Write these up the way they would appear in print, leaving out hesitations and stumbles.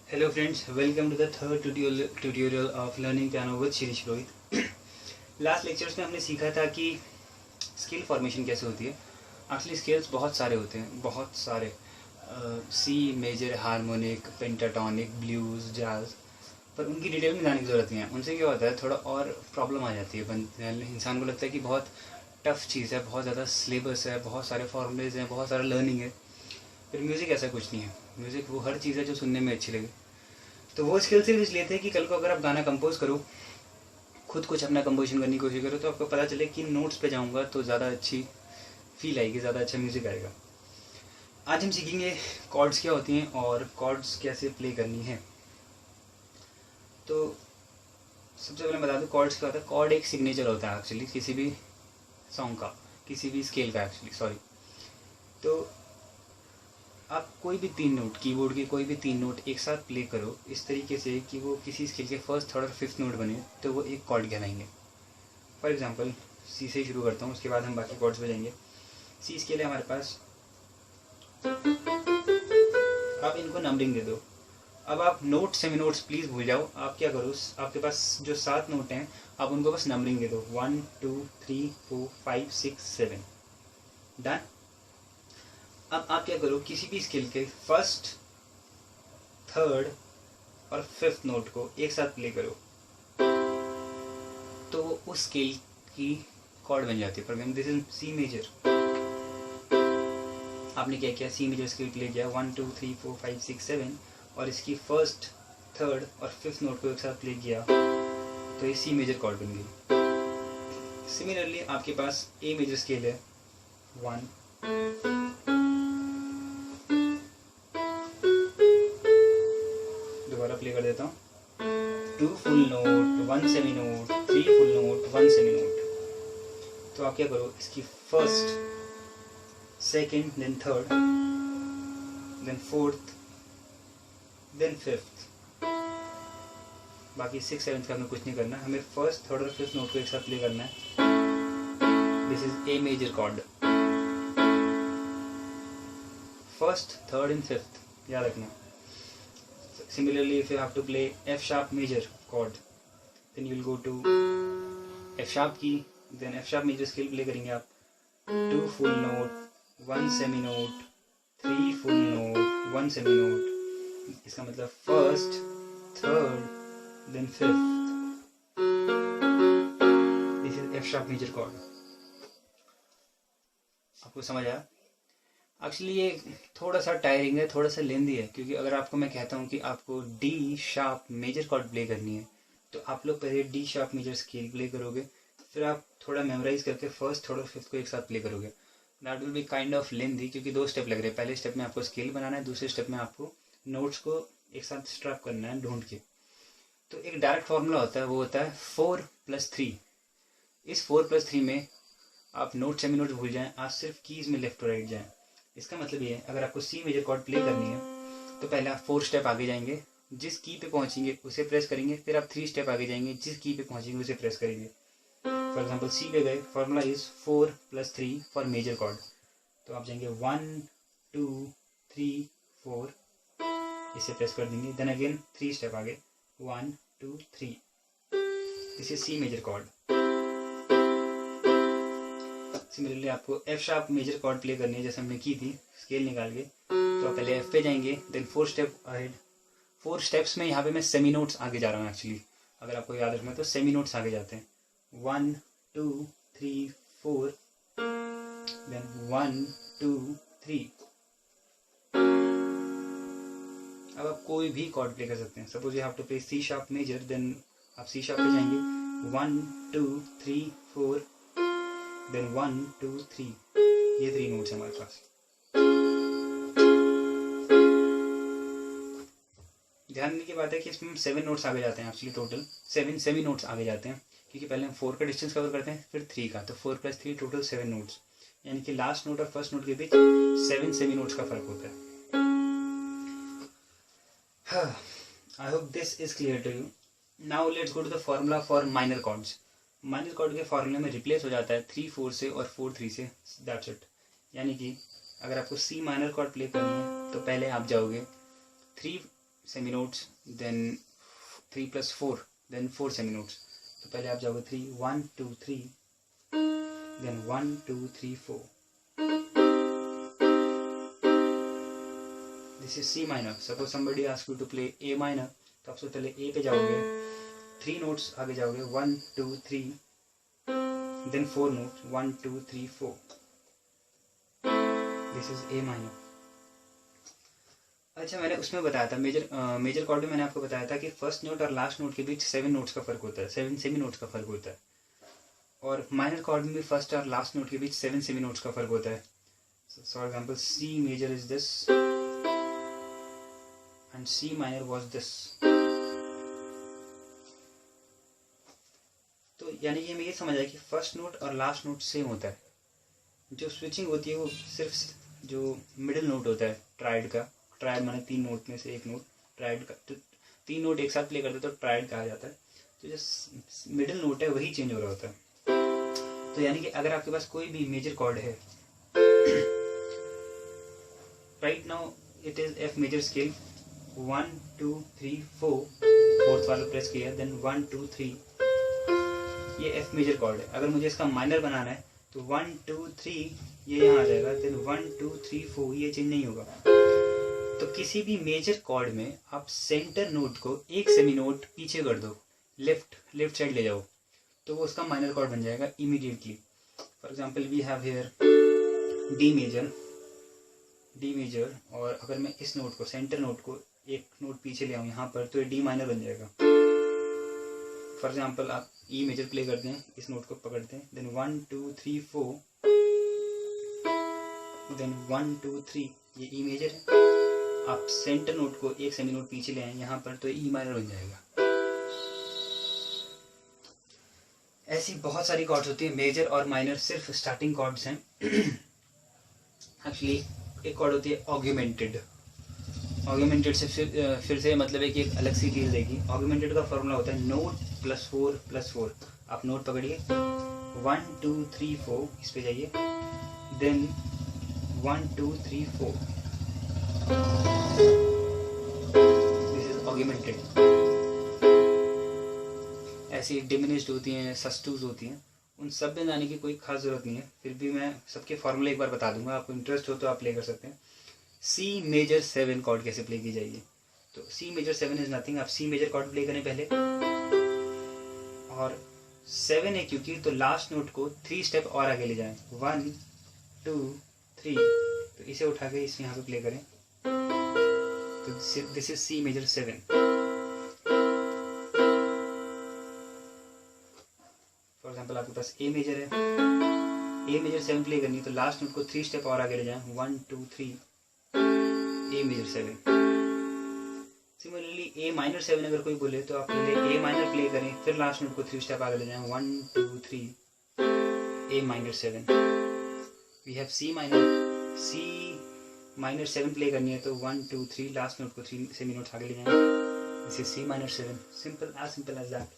Hello friends, welcome to the third tutorial of learning piano with Shirish Rohit. Last lectures में हमने सीखा था कि स्केल फॉर्मेशन कैसे होती है. एक्चुअली स्केल्स बहुत सारे होते हैं, बहुत सारे C major, harmonic, pentatonic, blues, jazz, पर उनकी डिटेल में जाने की ज़रूरत नहीं है. उनसे क्या होता है, थोड़ा और प्रॉब्लम आ जाती है. इंसान को लगता है कि बहुत टफ चीज़ है, बहुत ज़्यादा सिलेबस है, बहुत सारे फॉर्मूलेज हैं, बहुत सारा लर्निंग है. फिर म्यूज़िक ऐसा कुछ नहीं है. म्यूज़िक वो हर चीज़ है जो सुनने में अच्छी लगे. तो वो स्किल सिर्फ इसलिए थे कि कल को अगर आप गाना कंपोज करो, खुद कुछ अपना कंपोजिशन करने की कोशिश करो, तो आपको पता चले कि नोट्स पे जाऊंगा तो ज़्यादा अच्छी फील आएगी, ज़्यादा अच्छा म्यूज़िक आएगा. आज हम सीखेंगे कॉर्ड्स क्या होती हैं और कॉर्ड्स कैसे प्ले करनी है. तो सबसे पहले बता दूँ कॉर्ड्स क्या होता है. कॉर्ड एक सिग्नेचर होता है एक्चुअली किसी भी सॉन्ग का, किसी भी स्केल का एक्चुअली. तो आप कोई भी तीन नोट, कीबोर्ड के कोई भी तीन नोट एक साथ प्ले करो इस तरीके से कि वो किसी स्केल के फर्स्ट, थर्ड और फिफ्थ नोट बने, तो वो एक कॉर्ड कहलाएंगे. फॉर एग्जांपल सी से ही शुरू करता हूँ, उसके बाद हम बाकी कॉर्ड्स पे जाएंगे. सी स्केल है हमारे पास. आप इनको नंबरिंग दे दो. अब आप नोट, सेमी नोट्स प्लीज़ भूल जाओ. आप क्या करो, आपके पास जो 7 नोट हैं आप उनको बस नंबरिंग दे दो. 1 2 3 4 5 6 7. डन. अब आप क्या करो, किसी भी स्केल के फर्स्ट, थर्ड और फिफ्थ नोट को एक साथ प्ले करो, तो वो उस स्केल की कॉर्ड बन जाती है. For example this is C major. आपने क्या किया, सी मेजर स्केल प्ले किया 1 2 3 4 5 6 7 और इसकी फर्स्ट, थर्ड और फिफ्थ नोट को एक साथ प्ले किया, तो ये सी मेजर कॉर्ड बन गई. सिमिलरली आपके पास ए मेजर स्केल है. 1 प्ले कर देता हूँ. 2 full note, 1 semi note, 3 full note, 1 semi note. तो आप क्या करो, इसकी first, second, then third, then fourth, then fifth. बाकी 6 7 का हमें कुछ नहीं करना. हमें फर्स्ट, थर्ड और फिफ्थ नोट को एक साथ प्ले करना है. This is a major chord. First, third and fifth याद रखना. Similarly, if you have to play F sharp major chord, then you will go to F sharp key, then F sharp major scale play करेंगे आप. 2 full note, 1 semi note, 3 full note, 1 semi note. इसका मतलब first, third, then fifth. This is F sharp major chord. आपको समझ आया? Actually ये थोड़ा सा टायरिंग है, थोड़ा सा लेंदी है, क्योंकि अगर आपको मैं कहता हूँ कि आपको D sharp major chord play करनी है, तो आप लोग पहले D sharp major scale play करोगे, फिर आप थोड़ा मेमोराइज करके फर्स्ट, थर्ड और फिफ्थ को एक साथ प्ले करोगे. That will be kind of lengthy, क्योंकि 2 स्टेप लग रहे हैं. पहले स्टेप में आपको स्केल बनाना है, दूसरे स्टेप में आपको नोट्स को एक साथ स्ट्रैप करना है ढूंढ के. तो एक डायरेक्ट फॉर्मूला होता है, वो होता है 4+3. इस 4+3 में आप नोट, सेमी नोट भूल जाएं, आप सिर्फ कीज में लेफ्ट और राइट जाएं. इसका मतलब ये है, अगर आपको सी मेजर कॉर्ड प्ले करनी है तो पहले आप 4 स्टेप आगे जाएंगे, जिस की पे पहुंचेंगे उसे प्रेस करेंगे, फिर आप 3 स्टेप आगे जाएंगे, जिस की पे पहुंचेंगे उसे प्रेस करेंगे. फॉर एग्जांपल सी पे गए, formula is 4+3 for major chord. तो आप जाएंगे 1 2 3 4, इसे प्रेस कर देंगे, देन अगेन 3 स्टेप आगे, 1 2 3. This is C major chord. Similarly आपको F sharp major chord play करनी है, जैसे हमने की थी स्केल निकाल के. तो आप पहले एफ पे जाएंगे, देन 4 स्टेप अहेड. 4 स्टेप्स में यहाँ पे मैं सेमी नोट्स आगे जा रहा हूँ एक्चुअली. अगर आपको याद रखना है तो सेमी नोट्स आगे जाते हैं. 1 2 3 4, देन 1 2 3. अब आप कोई भी कॉर्ड प्ले कर सकते हैं. Suppose you have to play C sharp major, then आप सी शार्प पे जाएंगे, 1 2 3 4, देन 1 2 3. ये 3 नोट्स हमारे पास. ध्यान देने की बात है कि इसमें हम 7 नोट्स आगे जाते हैं. एक्चुअली टोटल 7 सेमी नोट्स आगे जाते हैं, क्योंकि पहले हम 4 का डिस्टेंस कवर करते हैं, फिर 3 का. तो 4+3 टोटल 7 नोट्स, यानी कि लास्ट नोट और फर्स्ट नोट के बीच 7 सेमी नोट्स का फर्क होता है. I hope this is clear to you. Now let's go to the formula for minor chords. Minor chord के फॉर्मूले में रिप्लेस हो जाता है 3 4 से और 4 3 से. That's it. यानी कि अगर आपको सी माइनर कॉर्ड प्ले करनी है तो पहले आप जाओगे 3 semi notes, then 3 + 4, then 4 semi notes. तो पहले आप जाओगे 3 1 2 3, then 1 2 3 4। This is C minor. Suppose somebody ask you to play A minor, तो आप सबसे पहले ए पे जाओगे, 3 नोट्स आगे जाओगे, 1 2 3, then 4 notes, 1 2 3 4। This is A minor. अच्छा, मैंने उसमें बताया था मेजर कॉर्ड में मैंने आपको बताया था कि फर्स्ट नोट और लास्ट नोट के बीच 7 नोट्स का फर्क होता है, 7 सेमी नोट्स का फर्क होता है। और माइनर कॉर्ड में भी फर्स्ट और लास्ट नोट के बीच 7 सेमी नोट्स का फर्क होता है। For example C major is this and C minor was this. तो यानी कि हमें ये समझ आया कि फर्स्ट नोट और लास्ट नोट सेम होता है। जो स्विचिंग होती है वो सिर्फ जो मिडिल नोट होता है ट्राइड का, ट्राइड माने 3 नोट में से एक नोट ट्राइड का, तो 3 नोट एक साथ प्ले करते तो ट्राइड कहा जाता है। तो जो मिडिल नोट है वही चेंज हो रहा होता है। तो यानी कि अगर आपके पास कोई भी मेजर कॉर्ड है, right now it is F major scale, 1 2 3 4, fourth वाला प्रेस किया, देन 1 2 3, ये एफ मेजर कॉर्ड है। अगर मुझे इसका माइनर बनाना है तो 1 2 3 ये यहाँ आ जाएगा, देन 1 2 3 4, ये चेंज नहीं होगा। तो किसी भी मेजर कॉर्ड में आप सेंटर नोट को एक सेमी नोट पीछे कर दो, लेफ्ट साइड ले जाओ, तो वो उसका माइनर कॉर्ड बन जाएगा immediately. For example we have here D major, और अगर मैं इस नोट को, सेंटर नोट को एक नोट पीछे ले आऊँ यहाँ पर, तो ये डी माइनर बन जाएगा। फॉर एग्जांपल आप ई मेजर प्ले करते हैं, इस नोट को पकड़ते हैं, देन 1 2 3 4, देन 1 2 3, ये ई मेजर है। आप सेंटर नोट को एक सेमी नोट पीछे ले आए यहाँ पर, तो ई माइनर बन जाएगा। ऐसी बहुत सारी कॉर्ड्स होती है। मेजर और माइनर सिर्फ स्टार्टिंग कॉर्ड्स हैं। एक्चुअली एक कॉर्ड होती है ऑग्यूमेंटेड। ऑग्यूमेंटेड से फिर से मतलब है कि एक अलग सी चीज़ देगी। ऑग्यूमेंटेड का फॉर्मूला होता है नोट +4 +4। आप नोट पकड़िए, 1 2 3 4, इस पे जाइए, देन 1 2 3 4। This is augmented. ऐसी डिमिनिश्ड होती हैं, सस्टूज होती हैं, उन सब में जाने की कोई खास जरूरत नहीं है। फिर भी मैं सबके फॉर्मूले एक बार बता दूंगा, आपको इंटरेस्ट हो तो आप प्ले कर सकते हैं। सी मेजर 7 कॉर्ड कैसे प्ले की जाएगी। तो सी मेजर 7 इज नथिंग। आप सी मेजर कॉर्ड प्ले करें पहले, और 7 है क्योंकि, तो लास्ट नोट को 3 स्टेप और आगे ले जाएं, 1 2 3, तो इसे उठा के इस यहाँ पे प्ले करें। तो this is C major 7। For example आपके पास ए मेजर है, ए मेजर 7 प्ले करनी है, तो लास्ट नोट को 3 स्टेप और आगे ले जाएं, 1 2 3, ए मेजर 7। सिमिलरली ए माइनर 7 अगर कोई बोले तो आप पहले ए माइनर प्ले करें, फिर लास्ट नोट को 3 स्टेप आगे ले जाएं, 1 2 3, A minor 7। We have C minor 7 play करनी है, तो 1 2 3, लास्ट नोट को 3 सेमी नोट्स आगे ले जाएंगे। This is C minor 7। Simple as that.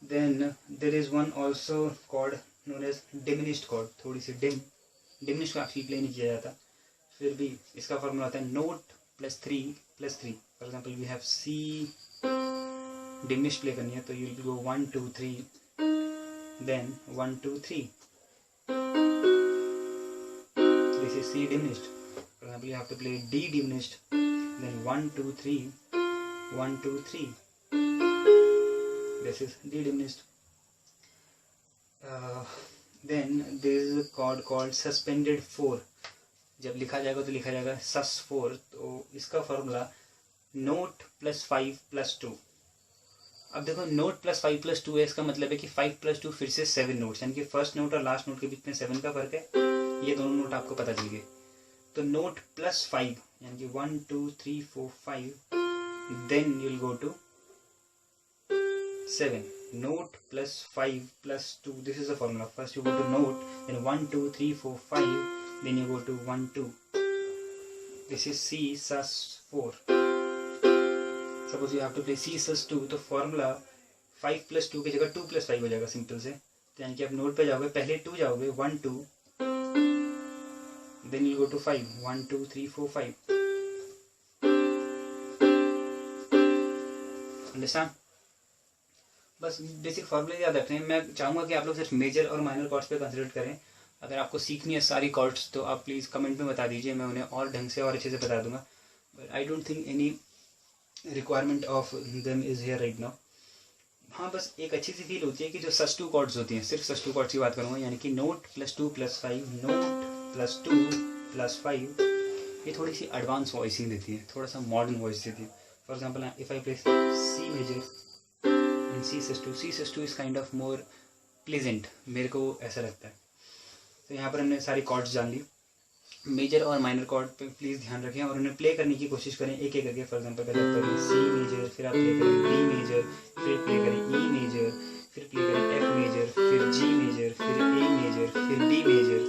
Then there is one also chord known as diminished chord. थोड़ी सी डिमिनिश्ड को एक्चुअली प्ले नहीं किया जाता, फिर भी इसका फॉर्मूला होता है note +3 +3। For example we have C diminished play करनी है, तो you will go 1 2 3, then 1 2 3। This is C diminished. For example, you have to play D diminished, then 1 2 3, 1 2 3. This is D diminished. Then there is a chord called suspended 4. जब लिखा जाएगा तो लिखा जाएगा sus4। तो इसका फॉर्मूला नोट +5 +2। अब देखो नोट +5 +2 है, इसका मतलब है कि 5 + 2 फिर से 7 नोट्स, यानी कि फर्स्ट नोट और लास्ट नोट के बीच में 7 का फर्क है। ये दोनों नोट आपको पता चल गए। तो नोट +5 यानी कि 1 2 3 4 5, then you will go to 7। Note +5 +2, this is the formula. First you go to note, then 1 2 3 4 5, then you go to 1 2। This is C sus4। Suppose you have to play C sus2, तो formula 5 + 2 की जगह 2 + 5 हो जाएगा simple से। तो यानी कि आप नोट पे जाओगे, पहले 2 जाओगे, 1 2, then you go to 5, 1 2 3 4 5। Understand. बस बेसिक फॉर्मूले याद रखने हैं। मैं चाहूँगा कि आप लोग सिर्फ मेजर और माइनर कॉर्ड्स पे कंसंट्रेट करें। अगर आपको सीखनी है सारी कॉर्ड्स तो आप प्लीज़ कमेंट में बता दीजिए, मैं उन्हें और ढंग से और अच्छे से बता दूंगा। But I don't think any requirement of them is here right now. हाँ, बस एक अच्छी सी फील होती है कि जो +2 कॉर्ड्स होती हैं, सिर्फ +2 कॉर्ड्स की बात करूँगा, यानी कि नोट +2 +5, नोट +2 +5, ये थोड़ी सी एडवांस वॉइसिंग देती है, थोड़ा सा मॉडर्न वॉइस देती है। For example, if I play C major and C+2 is kind of more pleasant, मेरे को ऐसा लगता है। तो यहाँ पर हमने सारी कॉर्ड्स जान ली। मेजर और माइनर कॉर्ड पे प्लीज़ ध्यान रखें और उन्हें प्ले करने की कोशिश करें एक एक करके। फॉर एग्जांपल, पहले आप करें सी मेजर, फिर आप प्ले करें बी मेजर, फिर प्ले करें ई मेजर, फिर प्ले करें एफ मेजर, फिर जी मेजर, फिर ए मेजर, फिर बी मेजर।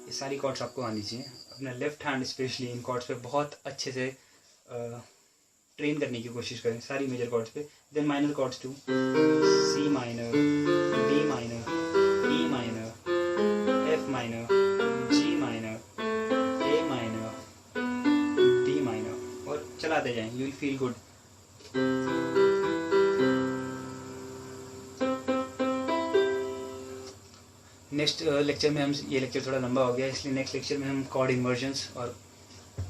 ये सारी कॉर्ड्स आपको आनी चाहिए। अपना लेफ्ट हैंड स्पेशली इन कॉर्ड्स पे बहुत अच्छे से ट्रेन करने की कोशिश करें, सारी मेजर कॉर्ड्स पे। Then minor chords too, C minor, D minor, E minor, F minor, G minor, A minor, D minor, और चलाते जाएं, you will feel good. Next lecture में हम, ये लेक्चर थोड़ा लंबा हो गया इसलिए नेक्स्ट लेक्चर में हम कॉर्ड इन्वर्जन्स और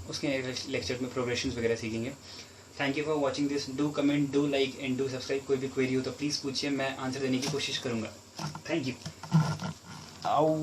उसके लेक्चर में प्रोग्रेशंस वगैरह सीखेंगे। Thank you for watching this. Do comment, do like and do subscribe. कोई भी क्वेरी हो तो प्लीज़ पूछिए, मैं आंसर देने की कोशिश करूँगा। Thank you. आओ।